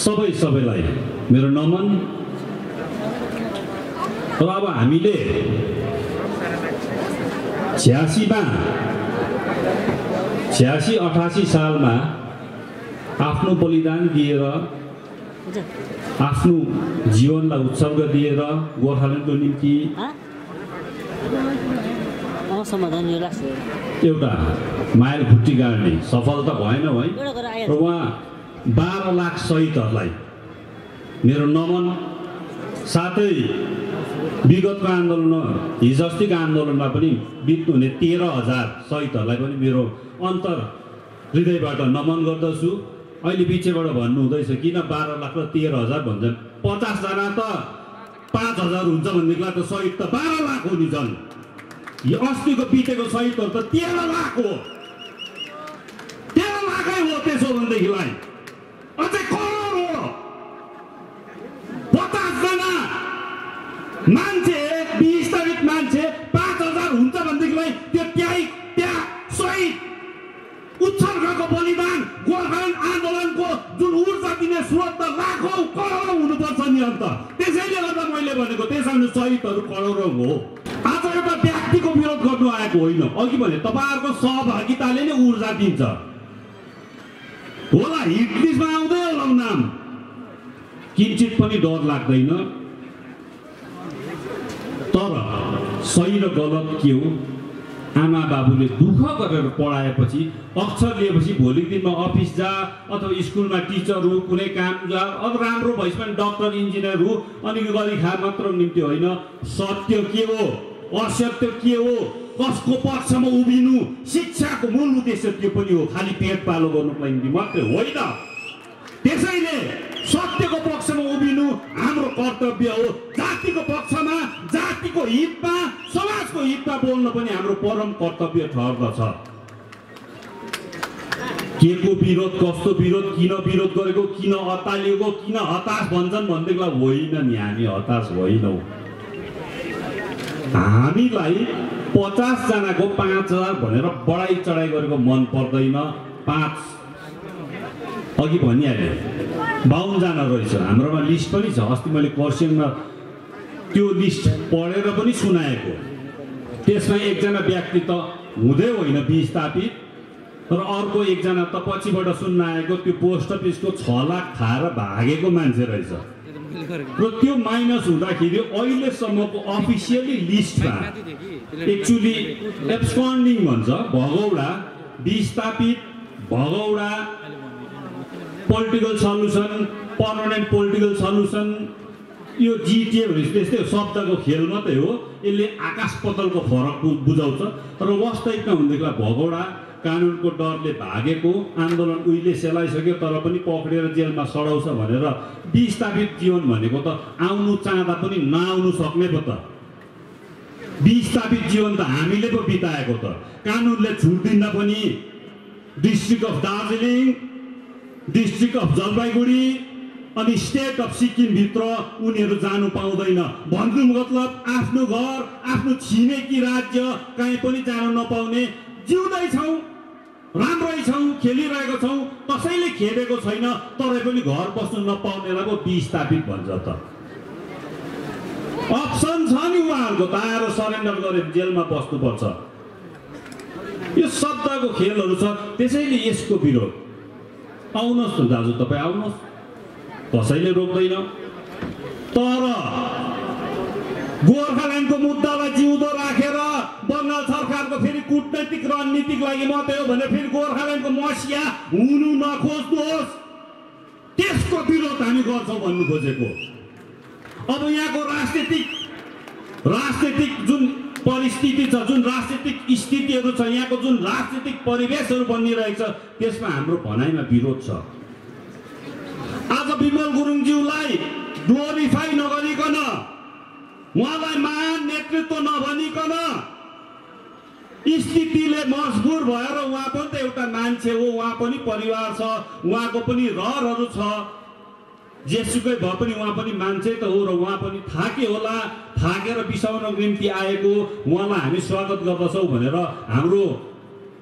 सबैलाई मेरो नमन। र अब हामीले 88 सालमा आफ्नो बलिदान दिएर आफ्नो जीवनलाई उत्सर्ग दिएर गोर्खाल्यान्डको निम्ति एउटा माइल खुट्टी गाड्ने सफलता भएन है। र उहाँ 12 लाख शहीदहरूलाई मेरो नमन। साथै विगतको आन्दोलनमा हिजो अस्तिको आन्दोलनमा पनि बित्नु हुने 13,000 शहीदहरूलाई पनि मेरो अन्तर हृदयबाट नमन गर्दछु। अहिले पिछेबाट भन्नु हुँदैछ किन 12 लाख र 13,000 भन्छन्? 50 जना त 5,000 हुन्छ भन्नेलाई त शहीद त 12 लाख हो नि झन्। यो अस्तिको बितेको शहीदहरू त 13 लाख हो। 13 लाखै हो त्यसो भनेदेखिलाई अझै करोड हो। 50 जना मान्छे विस्थापित मान्छे 5,000 हुन्छ भनेदेखिलाई त्यो त्यहाँ शहीद उत्सर्गको बलिदान गोर्खाल्यान्ड आन्दोलनको जुन ऊर्जा दिने स्रोत त लाखौँ करोडौँ हुनुपर्छ नि। अन्त त्यसैले गर्दा मैले भनेको त्यसैले शहीदहरू करोडौँ हो। आज एउटा व्यक्तिको विरोध गर्नु आएको होइन। अघि भने तपाईँहरूको सहभागिताले नै ऊर्जा दिन्छ होला। हिट लिस्टमा आउँदै होला नाम, किञ्चित पनि डर लाग्दैन। तर सही र गलत के हो? आमा बाबुले दुःख गरेर पढाएपछि अक्षर लिएपछि भोलिको दिनमा अफिस जा अथवा स्कुलमा टिचर हो, कुनै काम जा, अब राम्रो भइस पनि डक्टर इन्जिनियर हो, अनि गरी खा मात्र निम्ति होइन। सत्य के हो, असत्य के हो, कसको पक्षमा उभिनु, शिक्षाको मूल उद्देश्य त्यो पनि हो। खालि पेट पालो गर्नुको लागि मात्रै होइन। त्यसैले सत्यको पक्षमा उभिनु हाम्रो कर्तव्य हो। जातिको पक्षमा, जातिको हितमा, समाजको हितमा बोल्न पनि हाम्रो परम कर्तव्य ठहर्दछ। के को विरोध, कस्तो विरोध, किन विरोध गरेको, किन अत्तालिएको, किन हताश भन्छन् भनेदेखिलाई होइन नि। हामी हताश होइनौँ। हामीलाई 50 जनाको 5,000 भनेर बढाइ चढाइ गरेको मन पर्दैन। 5 अघि भनिहालेँ 52 जना रहेछ हाम्रोमा, लिस्ट पनि छ। अस्ति मैले कर्सियङमा त्यो लिस्ट पढेर पनि सुनाएको। त्यसमा एकजना व्यक्ति त हुँदै होइन विस्थापित, तर अर्को एकजना त पछिबाट सुन्न आएको त्यो पोस्ट अफिसको 6 लाख खाएर भागेको मान्छे रहेछ। र त्यो माइनस हुँदाखेरि अहिलेसम्मको अफिसियली लिस्टमा एक्चुअली एब्सकन्डिङ भन्छ, भगौडा, विस्थापित, भगौडा, political solution, permanent political solution, यो जिटिए भनेपछि त्यस्तै शब्दको खेल मात्रै हो। यसले आकाश पतलको फरक बुझाउँछ। तर वास्तविकमा हुँदैला भगौडा कानुनको डरले भागेको, आन्दोलन उहिले सेलाइसक्यो तर पनि पक्रेर जेलमा सडाउँछ भनेर विस्थापित जीवन भनेको त आउनु चाहँदा पनि नआउनु सक्ने पो त। विस्थापित जीवन त हामीले पो बिताएको त। कानुनले छुट दिँदा पनि district of Darjeeling, district of Jalpaiguri अनि स्टेट अफ सिक्किमभित्र उनीहरू जानु पाउँदैन। भन्नु मतलब आफ्नो घर, आफ्नो छिमेकी राज्य कहीँ पनि जानु नपाउने। जिउँदैछौँ, राम्रै छौँ, खेलिरहेको छौँ, कसैले खेदेको छैन, तरै पनि घर बस्नु नपाउनेलाई पो विस्थापित भन्छ त। अप्सन छ नि उहाँहरूको त, आएर सरेन्डर गरेर जेलमा बस्नुपर्छ। यो शब्दको खेलहरू छ। त्यसैले यसको विरोध आउनुहोस् न दाजु, तपाईँ आउनुहोस्, कसैले रोक्दैन। तर गोर्खाल्यान्डको मुद्दालाई जिउँदो राखेर बङ्गाल सरकारको फेरि कूटनैतिक रणनीतिको लागि मात्रै हो भने फेरि गोर्खाल्यान्डको मसिया हुनु नखोज्नुहोस्। त्यसको विरोध हामी गर्छौँ भन्नु खोजेको। अब यहाँको राजनीतिक जुन परिस्थिति छ, जुन राजनीतिक स्थितिहरू छ, यहाँको जुन राजनीतिक परिवेशहरू बनिरहेको छ, त्यसमा हाम्रो भनाइमा विरोध छ। आज विमल गुरुङज्यूलाई ग्लोरिफाई नगरिकन, उहाँलाई महान नेतृत्व नभनिकन, स्थितिले मजबुर भएर, उहाँ पनि त एउटा मान्छे हो, उहाँ पनि परिवार छ, उहाँको पनि रहरहरू छ, जेसुकै भए पनि उहाँ पनि मान्छे त हो र उहाँ पनि थाके होला। थाकेर बिसाउनको निम्ति आएको उहाँलाई हामी स्वागत गर्दछौँ भनेर हाम्रो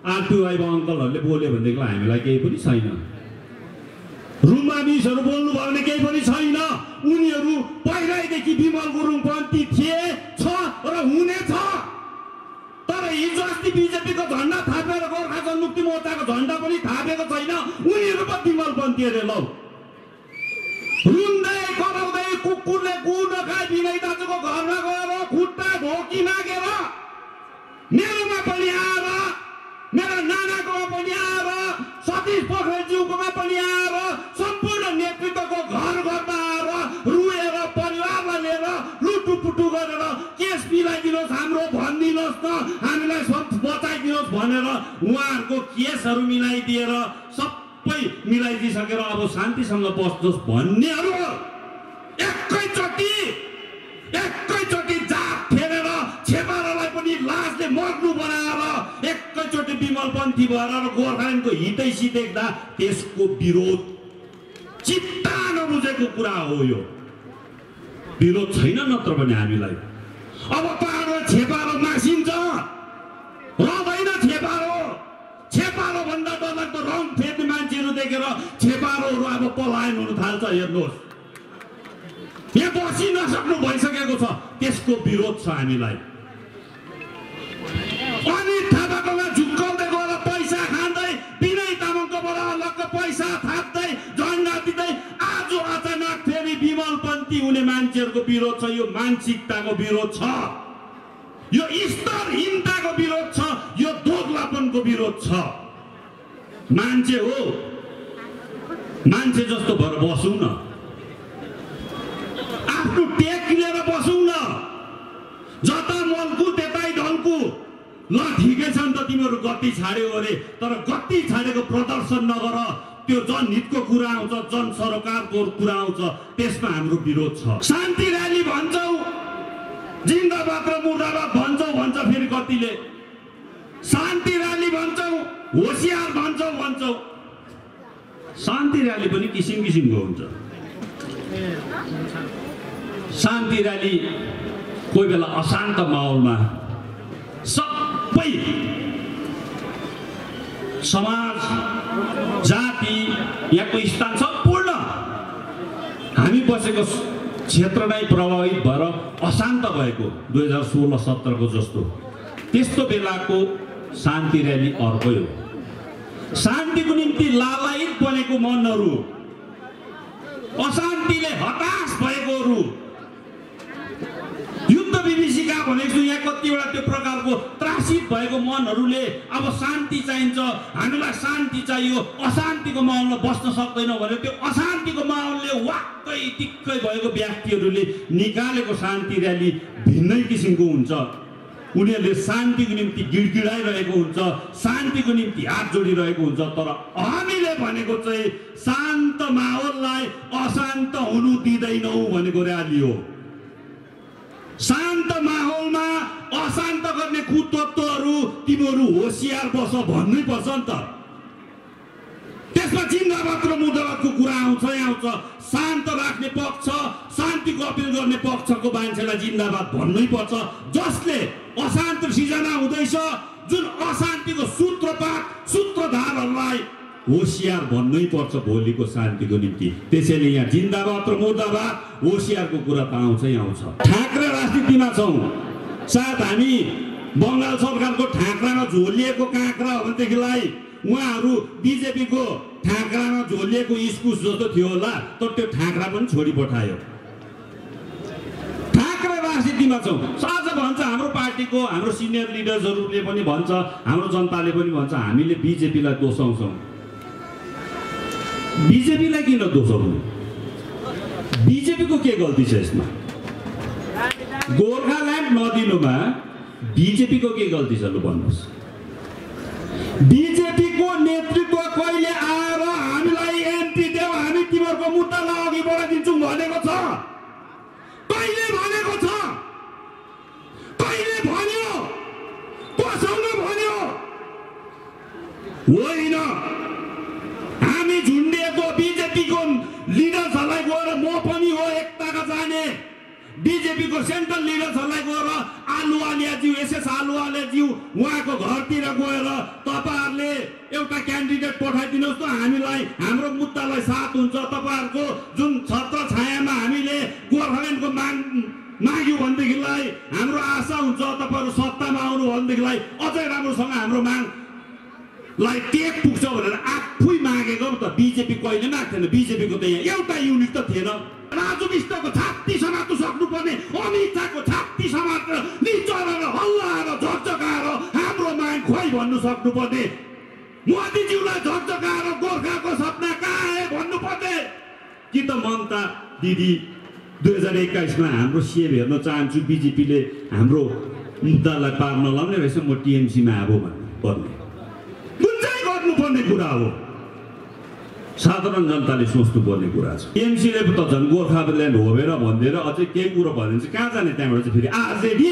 आरपीवाई अङ्कलहरूले बोल्यो भनेदेखिलाई हामीलाई केही पनि छैन। रुमामिसहरू बोल्नुभयो भने केही पनि छैन। उनीहरू पहिल्यैदेखि विमल गुरुङपन्थी थिए, छ र हुनेछ। तर हिजो अस्ति बिजेपीको झन्डा थापेर गोर्खा जनमुक्ति मोर्चाको झन्डा पनि थापेको छैन। उनीहरू पो विमलपन्थी अरे। लौ रुन्दै कराउँदै कुकुरले गुड नखाए विनय दाजुको घरमा गएर खुट्टा धोकी मागेर मेरोमा पनि आएर, मेरा नानाकोमा पनि आएर, सतीश पोखरेलज्यूकोमा पनि आएर, सम्पूर्ण नेतृत्वको घर घरमा आएर रुएर परिवारलाई लिएर लुटुपुटु गरेर केस मिलाइदिनुहोस्, हाम्रो भनिदिनुहोस् न, हामीलाई बचाइदिनुहोस् भनेर उहाँहरूको केसहरू मिलाइदिएर सबै मिलाइदिइसकेर अब शान्तिसँग बस्नुहोस् भन्नेहरू एकैचोटि जात फेरेर छेपारालाई पनि लासले मर्नु बनाएर एकैचोटि विमलपन्थी भएर गोर्खाल्यान्डको हितैसी देख्दा त्यसको विरोध चित्ता नबुझेको कुरा हो। यो विरोध छैन नत्र पनि हामीलाई। अब पहाडमा छेपारो मासिन्छ, रहँदैन छेपारो भन्दा डरलाग्दो रङ फेर्ने मान्छेहरू देखेर छेपारोहरू अब पलायन हुन थाल्छ। हेर्नुहोस्, यहाँ बसि नसक्नु भइसकेको छ, त्यसको विरोध छ हामीलाई। अनि थापाकोमा झुक्काउँदै गएर पैसा खाँदै, विनय तामाङकोबाट अलग्ग पैसा थाप्दै, झन्डा दिँदै आज अचानक फेरि विमलपन्थी हुने मान्छेहरूको विरोध छ। यो मानसिकताको विरोध छ, यो स्तरहीनताको विरोध छ, यो दोगलापनको विरोध छ। मान्छे हो, मान्छे जस्तो भएर बसौँ न, आफ्नो टेक लिएर बसौँ न। जता मल्कु त्यतै ढल्कु। ल ठिकै छ नि त, तिमीहरू गति छाड्यो अरे, तर गति छाडेको प्रदर्शन नगर। त्यो जनहितको कुरा आउँछ, जन सरोकारको कुरा आउँछ, त्यसमा हाम्रो विरोध छ। शान्ति र्याली भन्छौ, जिन्दाबाद र मुर्दाबाद भन्छ फेरि कतिले। शान्ति र्याली भन्छौ, होसियार भन्छौ। शान्ति र्याली पनि किसिम किसिमको हुन्छ। शान्ति र्याली कोही बेला अशान्त माहौलमा सबै समाज, जाति, यहाँको स्थान सम्पूर्ण हामी बसेको क्षेत्र नै प्रभावित भएर अशान्त भएको 2016-17 जस्तो त्यस्तो बेलाको शान्ति र्याली अर्कै हो। शान्तिको निम्ति लालायित बनेको मनहरू, अशान्तिले हताश भएकोहरू, युद्ध विभीषिका भनेको यहाँ कतिवटा त्यो प्रकारको त्रासित भएको मनहरूले अब शान्ति चाहिन्छ, हामीलाई शान्ति चाहियो, अशान्तिको माहौलमा बस्न सक्दैनौँ भने त्यो अशान्तिको माहौलले वाक्कै टिक्कै भएको व्यक्तिहरूले निकालेको शान्ति र्याली भिन्नै किसिमको हुन्छ। उनीहरूले शान्तिको निम्ति गिडगिडाइरहेको हुन्छ, शान्तिको निम्ति हात जोडिरहेको हुन्छ। तर हामीले भनेको चाहिँ शान्त माहौललाई अशान्त हुनु दिँदैनौँ भनेको र्याली हो। शान्त माहौलमा अशान्त गर्ने कुतत्वहरू तिमीहरू होसियार बस भन्नै पर्छ नि त। त्यसमा जिन्दाबाद र मुर्दाबादको कुरा आउँछ। शान्त राख्ने पक्ष, शान्तिको अपिल गर्ने पक्षको मान्छेलाई जिन्दाबाद भन्नै पर्छ। जसले अशान्ति सिर्जना हुँदैछ, जुन अशान्तिको सूत्रधारहरूलाई होसियार भन्नै पर्छ भोलिको शान्तिको निम्ति। त्यसैले यहाँ जिन्दाबाद र मुर्दाबाद होसियारको कुरा त आउँछ। ठाकरे राजनीतिमा छौँ। सायद हामी बङ्गाल सरकारको ठाकरामा झोलिएको काँक्रा हो भनेदेखिलाई उहाँहरू बिजेपीको ठाकरामा झोलिएको इस्कुस जस्तो थियो होला, तर त्यो ठाकरा पनि छोडी पठायो। ठाकरे राजनीतिमा छौँ। आज भन्छ हाम्रो पार्टीको, हाम्रो सिनियर लिडर्सहरूले पनि भन्छ, हाम्रो जनताले पनि भन्छ, हामीले बिजेपीलाई दोषाउँछौँ। बिजेपीलाई किन दोषाउनु? बिजेपीको के गल्ती छ यसमा? गोर्खाल्यान्ड नदिनुमा बिजेपीको के गल्ती छ लु भन्नुहोस्। बिजेपीको नेतृत्व कहिले आएर हामीलाई एन्ट्री देऊ, हामी तिमीहरूको मुद्दालाई अघि बढाइदिन्छौँ भनेको छ? कहिले भनेको छ? कहिले भन्यो? कोसँग भन्यो? होइन। हामी झुन्डिएको बिजेपीको लिडर्सहरूलाई गएर म पनि हो एकताका जाने, बिजेपीको बिजेपीको सेन्ट्रल लिडर्सहरूलाई गएर आलुवालियाज्यू एसएस आलुवालियाज्यू उहाँको घरतिर गएर तपाईँहरूले एउटा क्यान्डिडेट पठाइदिनुहोस् त हामीलाई हाम्रो मुद्दालाई साथ हुन्छ तपाईँहरूको जुन छत्र छायामा हामीले गोर्खाल्यान्डको माग्यो भनेदेखिलाई हाम्रो आशा हुन्छ तपाईँहरू सत्तामा आउनु भनेदेखिलाई अझै राम्रोसँग हाम्रो मागलाई टेक पुग्छ भनेर आफै मागेको त बिजेपी कहिले माग्थेन बिजेपीको त यहाँ एउटा युनिट त थिएन राजु विष्टको छाती समात्नु सक्नुपर्ने अमित शाहको छाती समातेर निचरेर हल्लाएर झकझकाएर हाम्रो माग खोइ भन्नु सक्नुपर्ने मोदीज्यूलाई झकझकाएर गोर्खाको सपना कहाँ है भन्नुपर्ने कि त ममता दिदी 2021 मा हाम्रो सीएम हेर्न चाहन्छु बिजेपीले हाम्रो मुद्दालाई पार नलाउने रहेछ म टिएमसी मा आबो भन्नुपर्ने कुन चाहिँ गर्नुपर्ने कुरा हो साधारण जनताले सोच्नु पर्ने कुरा छ टिएमसीले त झन् गोर्खाल्यान्ड होबेर भन्देर अझै केही कुरो भने चाहिँ कहाँ जाने त्यहाँबाट चाहिँ फेरि आरजेडी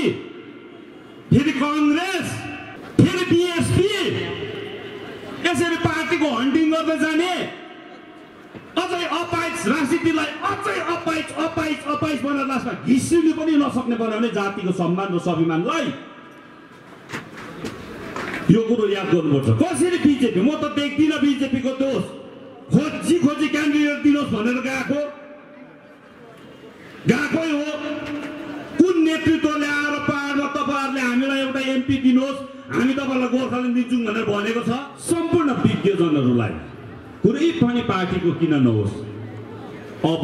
फेरि कङ्ग्रेस फेरि बीएसपी यसरी पार्टीको हन्टिङ गर्दै जाने अझै अपाइज राजनीतिलाई अझै अपाइज भनेर लास्टमा घिसिनु पनि नसक्ने बनाउने जातिको सम्मान र स्वाभिमानलाई यो कुरो याद गर्नुपर्छ कसरी बिजेपी म त देख्दिनँ बिजेपीको दोष खोजी क्यान्डिडेट दिनुहोस् भनेर गएकै हो कुन नेतृत्वले आएर पहाडमा तपाईँहरूले हामीलाई एउटा एमपी दिनुहोस् हामी तपाईँलाई गोर्खाल्यान्ड दिन्छौँ भनेर भनेको छ सम्पूर्ण विज्ञजनहरूलाई कुनै पनि पार्टीको किन नहोस् अब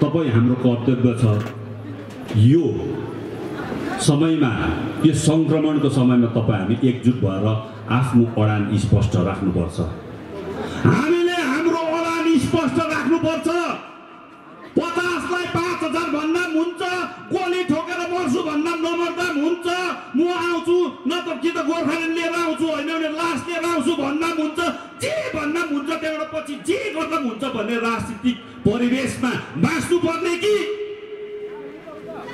तपाईँ हाम्रो कर्तव्य छ यो समयमा यो सङ्क्रमणको समयमा तपाईँ हामी एकजुट भएर आफ्नो अडान स्पष्ट राख्नुपर्छ हामीले हाम्रो अडान स्पष्ट राख्नुपर्छ 50लाई 5000 भन्दा हुन्छ गोली ठोकेर मर्छु भन्दा नमर्दा हुन्छ म आउँछु न त कि त गोर्खाल्यान्ड लिएर आउँछु होइन भने लास लिएर आउँछु भन्दा हुन्छ जे भन्दा हुन्छ त्यहाँबाट पछि जे गर्दा हुन्छ भन्ने राजनीतिक परिवेशमा बाँच्नु पर्ने कि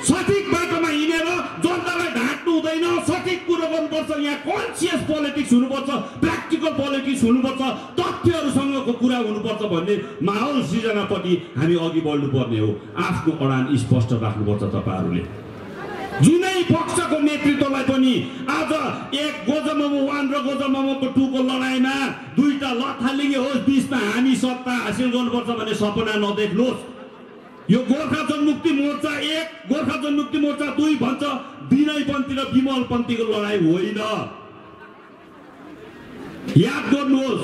सठिक बाटोमा हिँडेर जनतालाई ढाँट्नु हुँदैन सठिक कुरो गर्नुपर्छ यहाँ कन्सियस पोलिटिक्स हुनुपर्छ प्र्याक्टिकल पोलिटिक्स हुनुपर्छ तथ्यहरूसँगको कुरा हुनुपर्छ भन्ने माहौल सृजनापट्टि हामी अघि बढ्नु पर्ने हो आफ्नो अडान स्पष्ट राख्नुपर्छ तपाईँहरूले जुनै पक्षको नेतृत्वलाई पनि आज एक गोजममो 1 र गोजममो 2 को लडाईँमा दुईटा लथालिङ्गे होस् बिचमा हामी सत्ता हासिल गर्नुपर्छ भन्ने सपना नदेख्नुहोस् यो गोर्खा जनमुक्ति मोर्चा 1 गोर्खा जनमुक्ति मोर्चा 2 भन्छ विनयपन्थी र विमलपन्थीको लडाई होइन याद गर्नुहोस्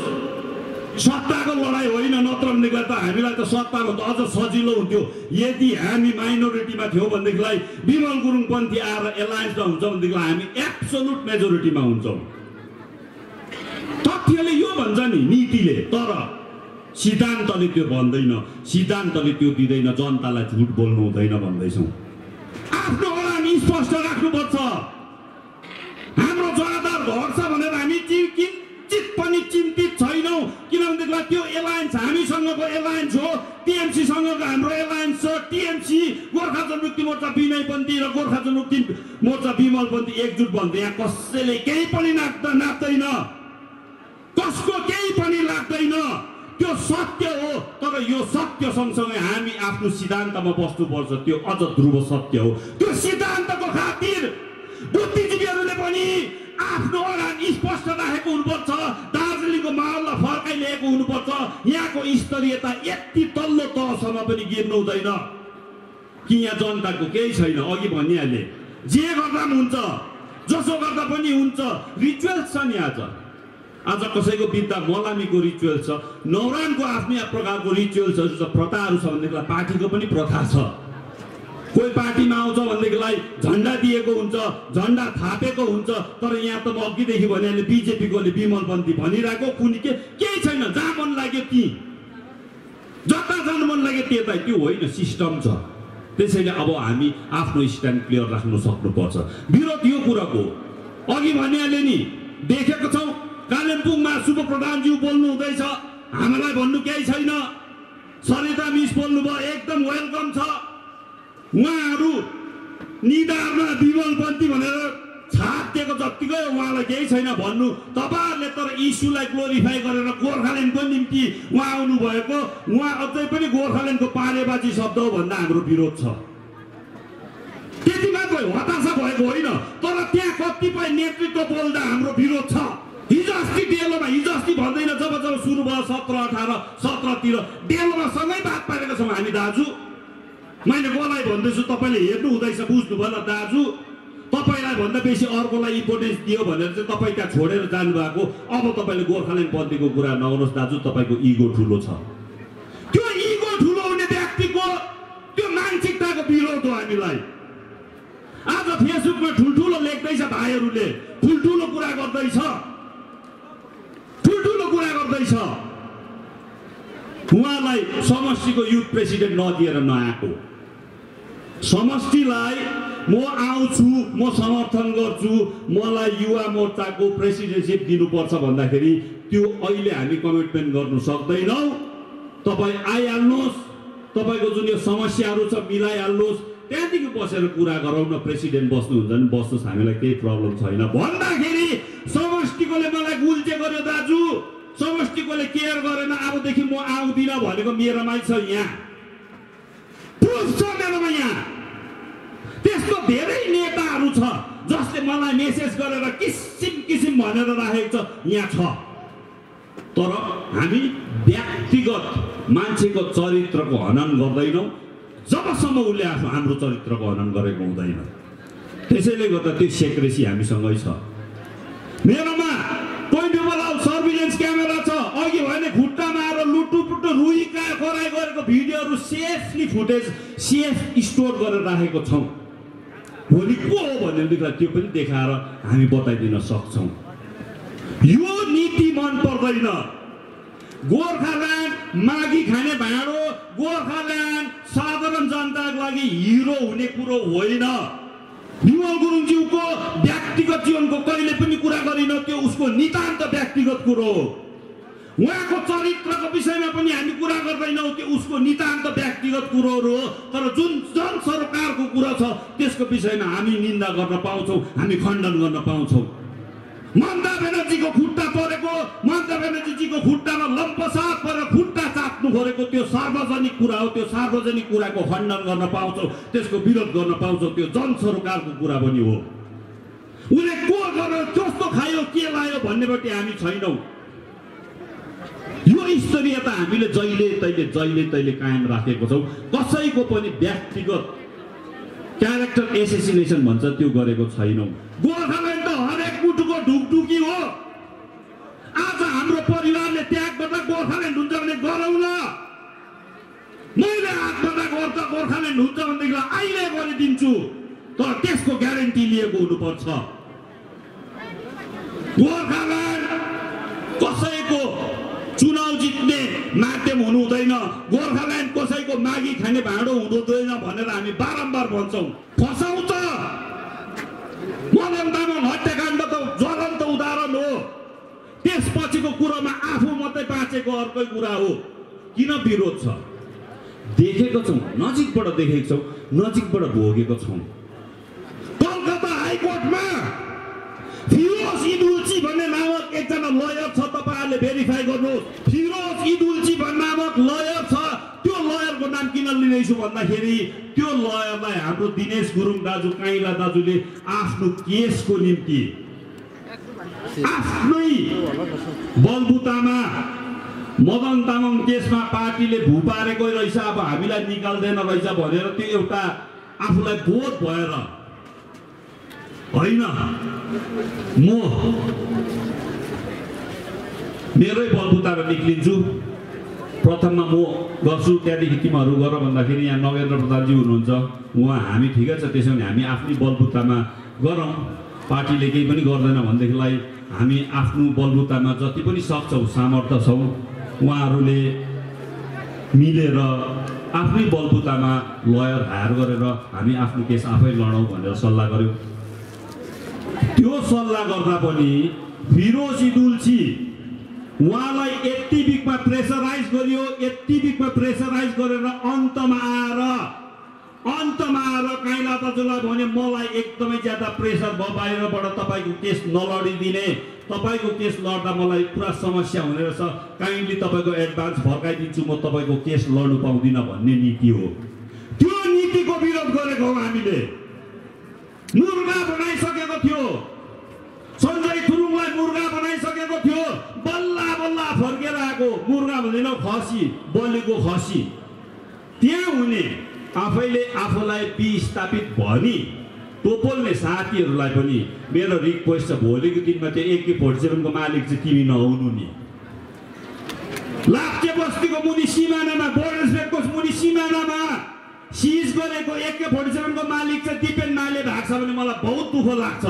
सत्ताको लडाई होइन नत्र भनेदेखिलाई त हामीलाई त सत्ताको त अझ सजिलो हुन्थ्यो यदि हामी माइनोरिटीमा थियौँ भनेदेखिलाई विमल गुरुङपन्थी आएर एलायन्समा हुन्छ भनेदेखिलाई हामी एब्सोल्युट मेजोरिटीमा हुन्छौँ तथ्यले यो भन्छ नि नीतिले तर सिद्धान्तले त्यो भन्दैन सिद्धान्तले त्यो दिँदैन जनतालाई झुट बोल्नु हुँदैन भन्दैछौँ आफ्नो अडान स्पष्ट राख्नुपर्छ हाम्रो जनाधार घट्छ भनेर हामी किञ्चित पनि चिन्तित छैनौँ किनभनेदेखिलाई त्यो एलायन्स हामीसँगको एलायन्स हो टिएमसी सँगको हाम्रो एलायन्स छ टिएमसी गोर्खा जनमुक्ति मोर्चा विनयपन्थी र गोर्खा जनमुक्ति मोर्चा विमलपन्थी एकजुट भन्दै यहाँ कसैले केही पनि नाप्दैन कसको केही पनि लाग्दैन त्यो सत्य हो तर यो सत्य सँगसँगै हामी आफ्नो सिद्धान्तमा बस्नुपर्छ त्यो अझ ध्रुव सत्य हो त्यो सिद्धान्तको खातिर बुद्धिजीवीहरूले पनि आफ्नो अडान स्पष्ट राखेको हुनुपर्छ दार्जिलिङको माहौललाई फर्काइलिएको हुनुपर्छ यहाँको स्तरीयता यति तल्लो तहसम्म पनि गिर्नु हुँदैन कि यहाँ जनताको केही छैन अघि भनिहाले जे गर्दा पनि हुन्छ जसो गर्दा पनि हुन्छ रिचुअल्स छ नि आज कसैको बित्दा मलामीको रिचुअल छ नौरानको आफ्नै प्रकारको रिचुअल्सहरू छ प्रथाहरू छ भनेदेखिलाई पार्टीको पनि प्रथा छ कोही पार्टीमा आउँछ भनेदेखिलाई झन्डा दिएको हुन्छ झन्डा थापेको हुन्छ तर यहाँ त म अघिदेखि भनिहाले बिजेपीकोले विमलपन्थी भनिरहेको कुनै केही छैन जहाँ मन लाग्यो ती जता जान मन लाग्यो त्यता त्यो होइन सिस्टम छ त्यसैले अब हामी आफ्नो स्ट्यान्ड क्लियर राख्न सक्नुपर्छ विरोध यो कुराको अघि भनिहाले नि देखेको छौँ कालिम्पोङमा शुभ प्रधानज्यू बोल्नु हुँदैछ हामीलाई भन्नु केही छैन सरिता मिस बोल्नुभयो एकदम वेलकम छ उहाँहरू निधारमा विमलपन्थी भनेर छाप दिएको जत्तिकै उहाँलाई केही छैन भन्नु तपाईँहरूले तर इस्युलाई ग्लोरिफाई गरेर गोर्खाल्यान्डको निम्ति उहाँ आउनुभएको उहाँ अझै पनि गोर्खाल्यान्डको पारेबाजी शब्द हो भन्दा हाम्रो विरोध छ बोल्दा हाम्रो विरोध छ। हिजो अस्ति डेलोमा हिजो अस्ति भन्दैन जब सुरु भयो 17, 18, 17 तिर डेलोमा सँगै बात पारेका छौँ हामी दाजु। मैले गोलाई भन्दैछु तपाईँले हेर्नु हुँदैछ बुझ्नु भयो दाजु। तपाईँलाई भन्दा बेसी अर्कोलाई इम्पोर्टेन्स दियो भनेर चाहिँ तपाईँ त्यहाँ छोडेर जानुभएको। अब तपाईँले गोर्खाल्यान्ड पन्थीको कुरा नगर्नुहोस् दाजु, तपाईँको इगो ठुलो छ। त्यो इगो ठुलो हुने व्यक्तिको त्यो मानसिकताको विरोध हो हामीलाई। आज फेसबुकमा ठुल्ठुलो लेख्दैछ भाइहरूले, ठुल्ठुलो कुरा गर्दैछ, ठुल्ठुलो कुरा गर्दैछ। उहाँलाई समष्टिको युथ प्रेसिडेन्ट नदिएर नआएको, समष्टिलाई म आउँछु म समर्थन गर्छु मलाई युवा मोर्चाको प्रेसिडेन्टसिप दिनुपर्छ भन्दाखेरि त्यो अहिले हामी कमिटमेन्ट गर्नु सक्दैनौँ। तपाईँ आइहाल्नुहोस्, तपाईँको जुन यो समस्याहरू छ मिलाइहाल्नुहोस्, त्यहाँदेखि बसेर कुरा गरौँ न। प्रेसिडेन्ट बस्नुहुन्छ भने बस्नुहोस्, हामीलाई केही प्रब्लम छैन भन्दाखेरि समष्टिकोले मलाई गुल्चे गर्यो दाजु, समष्टिकोले केयर गरेन, अबदेखि म आउँदिनँ भनेको मेरोमै छ। यहाँ प्रुफ छ मेरोमा। यहाँ त्यस्तो धेरै नेताहरू छ जसले मलाई मेसेज गरेर किसिम किसिम भनेर राखेको छ, यहाँ छ। तर हामी व्यक्तिगत मान्छेको चरित्रको हनन गर्दैनौँ जबसम्म उसले हाम्रो चरित्रको हनन गरेको हुँदैन। त्यसैले गर्दा त्यो सेक्रेसी हामीसँगै छ। मेरोमा 24 सर्भिलेन्स क्यामेरा छ। अघि भने खुट्टामा आएर लुटुपुटु रुइका कराई गरेको भिडियोहरू सेफली फुटेज सेफ स्टोर गरेर राखेको छौँ। भोलि को हो भनेदेखिलाई त्यो पनि देखाएर हामी बताइदिन सक्छौँ। यो नीति मन पर्दैन। गोर्खाल्यान्ड मागी खाने भाँडो, गोर्खाल्यान्ड साधारण जनताको लागि हिरो हुने कुरो होइन। विमल गुरुङज्यूको व्यक्तिगत जीवनको कहिले पनि कुरा गरिन, त्यो उसको नितान्त व्यक्तिगत कुरो हो। उहाँको चरित्रको विषयमा पनि हामी कुरा गर्दैनौँ, त्यो उसको नितान्त व्यक्तिगत कुरोहरू हो। तर जुन जन सरकारको कुरा छ त्यसको विषयमा हामी निन्दा गर्न पाउँछौँ, हामी खण्डन गर्न पाउँछौँ। ममता ब्यानर्जीको खुट्टा परेको, ममता ब्यानर्जीजीको खुट्टामा लम्पसाप परेर खुट्टा चाप्नु परेको त्यो सार्वजनिक कुरा हो। त्यो सार्वजनिक कुराको खण्डन गर्न पाउँछौँ, त्यसको विरोध गर्न पाउँछौँ। त्यो जन सरकारको कुरा पनि हो। उसले को गरेर कस्तो खायो के लायो भन्नेपट्टि हामी छैनौँ। यो स्तरीयता हामीले जहिले तैले कायम राखेको छौँ। कसैको पनि व्यक्तिगत क्यारेक्टर एसेसिनेसन भन्छ त्यो गरेको छैनौँ। गोर्खाल्यान्ड त हरेक मुटुको ढुकढुकी हो। आज हाम्रो परिवारले त्याग गर्दा गोर्खाल्यान्ड हुन्छ भने गरौँ न। मैले हात गर्दा गर्दा गोर्खाल्यान्ड हुन्छ भनेदेखिलाई अहिले गरिदिन्छु, तर त्यसको ग्यारेन्टी लिएको हुनुपर्छ। गोर्खाल्यान्ड कसैको चुनाव जित्ने माध्यम हुनु हुँदैन, गोर्खाल्यान्ड कसैको मागी खाने भाँडो हुनु हुँदैन भनेर हामी बारम्बार भन्छौँ। फसाउँछ। मदन तामाङ हत्याकाण्ड त ज्वलन्त उदाहरण हो। त्यसपछिको कुरोमा आफू मात्रै बाँचेको अर्कै कुरा हो। किन विरोध छ? देखेको छौँ, नजिकबाट देखेको छौँ, नजिकबाट भोगेको छौँ। कलकत्ता हाइकोर्टमा फिरोज इदुल्ची भन्ने नामक एकजना लयर छ, तपाईँहरूले भेरिफाई गर्नुहोस्। फिरोज इदुल्ची भन्ने नामक लयर छ। त्यो लयरको नाम किन लिँदैछु भन्दाखेरि त्यो लयरलाई हाम्रो दिनेश गुरुङ दाजु, काइला दाजुले आफ्नो केसको निम्ति आफ्नै बलबुतामा मदन तामाङ केसमा पार्टीले भुपारेको रहेछ, अब हामीलाई निकाल्दैन रहेछ भनेर त्यो एउटा आफूलाई बोध भएर होइन, म मेरै बलबुतामा निक्लिन्छु, प्रथममा म गर्छु, त्यहाँदेखि तिमीहरू गर भन्दाखेरि यहाँ नगेन्द्र प्रधानजी हुनुहुन्छ, उहाँ हामी ठिकै छ त्यसो भने हामी आफ्नै बलबुतामा गरौँ, पार्टीले केही पनि गर्दैन भनेदेखिलाई हामी आफ्नो बलबुतामा जति पनि सक्छौँ सामर्थ्य छौँ उहाँहरूले मिलेर आफ्नै बलबुतामा लयर हायर गरेर हामी आफ्नो केस आफै लडौँ भनेर सल्लाह गर्यौँ। त्यो सल्लाह गर्दा पनि फिरोज इदुल्ची उहाँलाई यति बिगमा प्रेसराइज गरियो, यति बिगमा प्रेसराइज गरेर अन्तमा आएर काइला दाजुलाई भने मलाई एकदमै ज्यादा प्रेसर भयो बाहिरबाट, तपाईँको केस नलडिदिने, तपाईँको केस लड्दा मलाई पुरा समस्या हुने रहेछ, काइन्डली तपाईँको एडभान्स फर्काइदिन्छु, म तपाईँको केस लड्नु पाउँदिनँ भन्ने नीति हो। त्यो नीतिको विरोध गरेको हो हामीले। मुर्गा बनाइसकेको थियो। मुर्गाको मुर्गा भन्दैन खसी बलिको खसी त्यहाँ हुने आफैले आफूलाई विस्थापित भनी टोपोल्ने साथीहरूलाई पनि मेरो रिक्वेस्ट छ भोलिको दिनमा त्यो AK-47 को मालिक चाहिँ तिमी नहुनु नि। लाप्चे बस्तीको मुनि सिमानामा बोर्डर्सको मुनि सिमानामा सिज गरेको AK-47 को मालिक चाहिँ दिपेन माले भएको छ भने मलाई बहुत दुःख लाग्छ।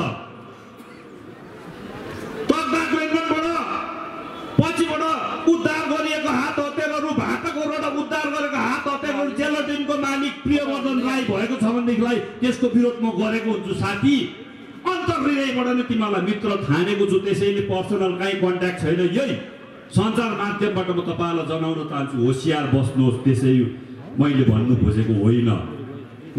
पछिबाट उद्धार गरिएको हात हतियारहरू भाटाकोबाट उद्धार गरेको हात हतियारहरू जेलटिनको मालिक प्रियवर्धन राई भएको छ भनेदेखिलाई त्यसको विरोध म गरेको हुन्छु साथी। अन्तर्हृदयबाट नै तिमीलाई मित्र ठानेको छु। त्यसैले पर्सनल कहीँ कन्ट्याक्ट छैन। यही सञ्चार माध्यमबाट म तपाईँलाई जनाउन चाहन्छु होसियार बस्नुहोस्। त्यसै मैले भन्नु खोजेको होइन।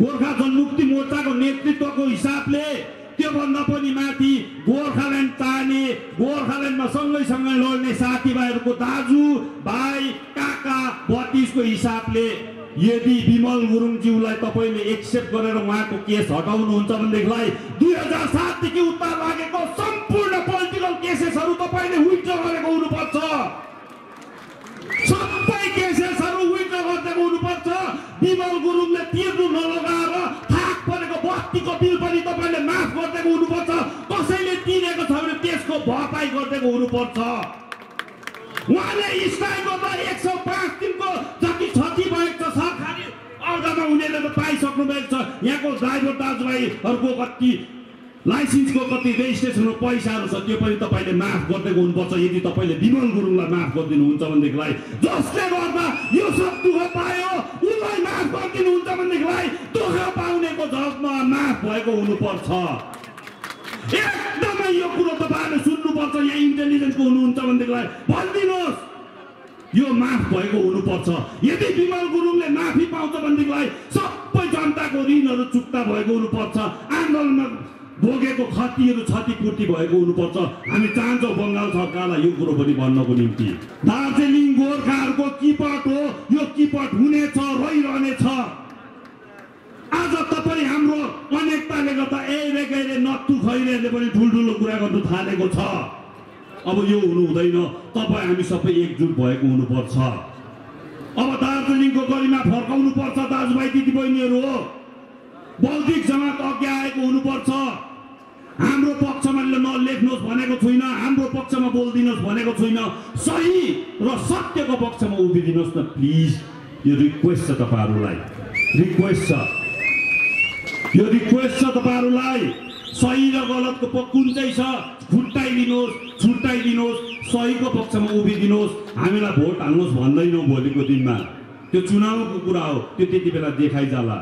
गोर्खा जनमुक्ति मोर्चाको नेतृत्वको हिसाबले त्योभन्दा पनि माथि गोर्खाल्यान्ड चाहने गोर्खाल्यान्डमा सँगै लड्ने साथीभाइहरूको दाजु भाइ काका बत्तिसको हिसाबले यदि विमल गुरुङज्यूलाई तपाईँले एक्सेप्ट गरेर उहाँको केस हटाउनुहुन्छ भनेदेखिलाई 2007 देखि उता लागेको सम्पूर्ण पोलिटिकल केसेसहरू तपाईँले विथड्र गरेको हुनुपर्छ। सबै केसेसहरू विथड्र गरेको हुनुपर्छ। विमल गुरुङले तिर्नु नलगाएर थाक परेको बत्तीको बिल पनि तपाईँले माफ गरिदिएको हुनुपर्छ। कसैले तिरेको छ भने त्यसको भरपाई गरिदिएको हुनुपर्छ। उहाँले स्ट्राइक गर्दा 105 दिनको जति क्षति भएको छ सरकारी अर्गामा उनीहरूले त पाइसक्नु भएको छ। यहाँको ड्राइभर दाजुभाइहरूको कति लाइसेन्सको कति रेजिस्ट्रेसनको पैसाहरू छ त्यो पनि तपाईँले माफ गरिदिएको हुनुपर्छ। यदि तपाईँले विमल गुरुङलाई माफ गरिदिनुहुन्छ भनेदेखिलाई जसले गर्दा यो सब दुःख पायो उसलाई माफ गरिदिनुहुन्छ भनेदेखिलाई दुःख पाउनेको जगमा माफ भएको हुनुपर्छ। एकदमै यो कुरो तपाईँले सुन्नुपर्छ। यहाँ इन्टेलिजेन्सको हुनुहुन्छ भनेदेखिलाई भनिदिनुहोस् यो माफ भएको हुनुपर्छ। यदि विमल गुरुङले माफी पाउँछ भनेदेखिलाई सबै जनताको ऋणहरू चुक्ता भएको हुनुपर्छ। आन्दोलनमा भोगेको क्षतिहरू क्षतिपूर्ति भएको हुनुपर्छ। हामी चाहन्छौँ बङ्गाल सरकारलाई यो कुरो पनि भन्नको निम्ति दार्जिलिङ गोर्खाहरूको किपट हो। यो किपट हुनेछ रहिरहनेछ। आज तपाईँ हाम्रो अनेकताले गर्दा एरे नत्थु खैरेहरूले पनि ठुल्ठुलो कुरा गर्नु थालेको छ। अब यो हुनु हुँदैन। तपाईँ हामी सबै एकजुट भएको हुनुपर्छ। अब दार्जिलिङको गरिमा फर्काउनु पर्छ। दाजुभाइ दिदीबहिनीहरू हो बौद्धिक जमात अघि आएको हुनुपर्छ। हाम्रो पक्षमा नलेख्नुहोस् भनेको छुइनँ। हाम्रो पक्षमा बोलिदिनुहोस् भनेको छुइनँ। सही र सत्यको पक्षमा उभिदिनुहोस् न प्लिज। यो रिक्वेस्ट छ तपाईँहरूलाई। रिक्वेस्ट छ यो रिक्वेस्ट छ तपाईँहरूलाई। सही र गलतको कुन चाहिँ छ छुट्टाइदिनुहोस् छुट्टाइदिनुहोस्। सहीको पक्षमा उभिदिनुहोस्। हामीलाई भोट हाल्नुहोस् भन्दैनौँ भोलिको दिनमा। त्यो चुनावको कुरा हो। त्यो त्यति बेला देखाइजाला।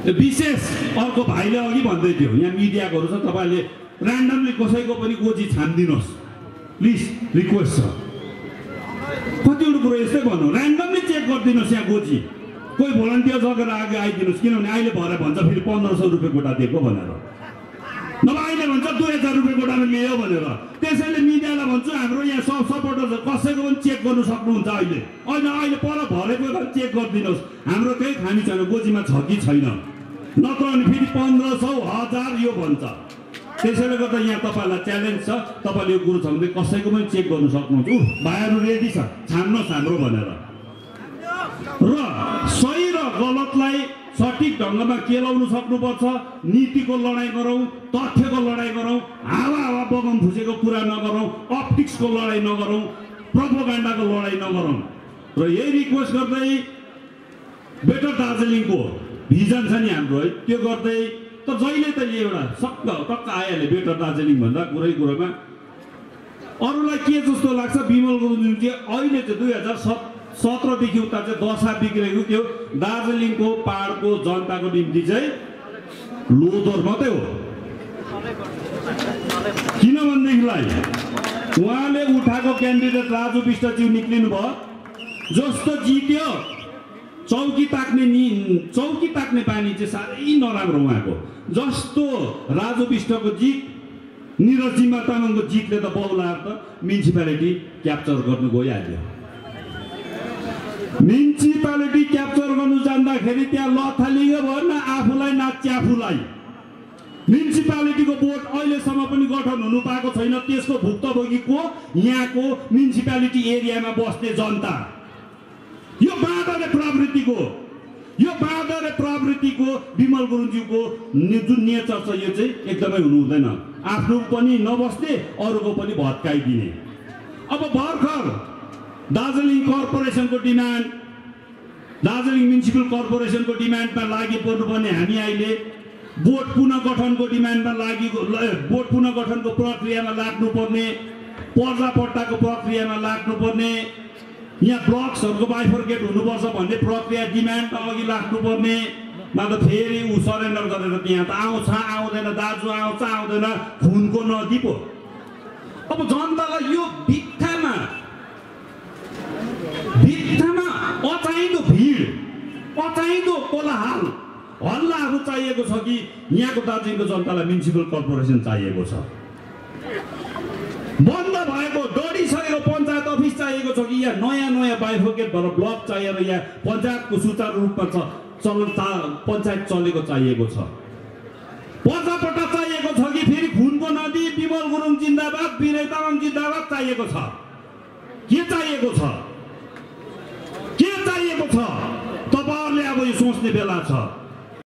विशेष अर्को भाइले अघि भन्दै थियो यहाँ मिडियाकोहरू छ तपाईँले ऱ्यान्डमली कसैको पनि गोजी छानिदिनुहोस् प्लिज। रिक्वेस्ट छ। कतिवटा कुरो यस्तै भन्नु ऱ्यान्डमली चेक गरिदिनुहोस्। यहाँ गोजी कोही भोलन्टियर सकेर अघि आइदिनुहोस्। किनभने अहिले भरे भन्छ फेरि 1500 रुपियाँ गोटा दिएको भनेर। नभए अहिले भन्छ 2000 रुपियाँ गोटामा ल्यायो भनेर। त्यसैले मिडियालाई भन्छु हाम्रो यहाँ सब सपोर्टर छ कसैको पनि चेक गर्नु सक्नुहुन्छ। अहिले अहिले पर भरेको चेक गरिदिनुहोस्। हाम्रो केही खानी छैन गोजीमा छ कि छैन। नत्र भने फेरि 1500 1000 यो भन्छ। त्यसैले गर्दा यहाँ तपाईँलाई च्यालेन्ज छ। तपाईँले यो कुरो छ भने कसैको पनि चेक गर्नु सक्नुहुन्छ। भाइहरू रेडी छ छान्नुहोस् हाम्रो भनेर। र सही र गलतलाई सठिक ढङ्गमा केलाउनु सक्नुपर्छ। नीतिको लडाइँ गरौँ तथ्यको लडाइँ गरौँ। हावा बगम फुसेको कुरा नगरौँ। अप्टिक्सको लडाइँ नगरौँ। प्रोपोगेन्डाको लडाइँ नगरौँ। र यही रिक्वेस्ट गर्दै बेटर दार्जिलिङको भिजन छ नि हाम्रो है त्यो गर्दै त जहिले त एउटा टक्क आइहाल्यो बेटर दार्जिलिङ भन्दा कुरैमा अरूलाई के जस्तो लाग्छ विमल गुरुङ चाहिँ अहिले चाहिँ 2017 देखि उता चाहिँ दशा बिग्रेको त्यो दार्जिलिङको पहाडको जनताको निम्ति चाहिँ लोदर मात्रै हो। किनभनेदेखिलाई उहाँले उठाएको क्यान्डिडेट राजु विष्टज्यू निक्लिनु भयो। जस्तो जित्यो चौकी ताक्ने बानी चाहिँ साह्रै नराम्रो उहाँको। जस्तो राजु विष्टको जित निरज जिम्बा तामाङको जितले त बहुलाएर त म्युनिसिपालिटी क्याप्चर गर्नु गइहाल्यो। म्युनिसिपालिटी क्याप्चर गर्नु जाँदाखेरि त्यहाँ लथालिङ्ग भयो न आफूलाई न च्याफुलाई। म्युनिसिपालिटीको बोर्ड अहिलेसम्म पनि गठन हुनु पाएको छैन। त्यसको भुक्तभोगी को? यहाँको म्युनिसिपालिटी एरियामा बस्ने जनता। यो बाँदरे प्रवृत्तिको विमल गुरुङज्यूको जुन नेचर छ यो चाहिँ एकदमै हुनु हुँदैन। आफ्नो पनि नबस्ने, अरूको पनि भत्काइदिने। अब भर्खर दार्जिलिङ कर्पोरेसनको डिमान्ड, दार्जिलिङ म्युनिसिपल कर्पोरेसनको डिमान्डमा लागि पर्नुपर्ने हामी अहिले बोर्ड पुनर्गठनको डिमान्डमा बोर्ड पुनर्गठनको प्रक्रियामा लाग्नुपर्ने, पर्जापट्टाको प्रक्रियामा लाग्नुपर्ने, यहाँ ब्लक्सहरूको बाइफर्केट हुनुपर्छ भन्ने प्रक्रिया डिमान्डमा अघि लाग्नुपर्ने, मतलब फेरि ऊ सरेन्डर गरेर त्यहाँ त आउँछ आउँदैन, दाजु आउँछ आउँदैन, खुनको नदी पो। अब जनतालाई यो बित्थामा अचाहिँदो भिड, अचाहिँदो कोलाहल हल्लाहरू चाहिएको छ कि यहाँको दार्जिलिङको जनतालाई म्युनिसिपल कर्पोरेसन चाहिएको छ? बन्द भएको डढिसकेको पञ्चायत अफिस चाहिएको छ कि यहाँ नयाँ बाइफर्केट भएर ब्लक चाहिएर यहाँ पञ्चायतको सुचारू रूपमा पञ्चायत चलेको चाहिएको छ? पर्जापट्टा चाहिएको छ कि फेरि खुनको नदी, विमल गुरुङ जिन्दाबाद, विनय तामाङ जिन्दाबाद चाहिएको छ? के चाहिएको छ? के चाहिएको छ? तपाईहरुले अब यो सोच्ने बेला छ।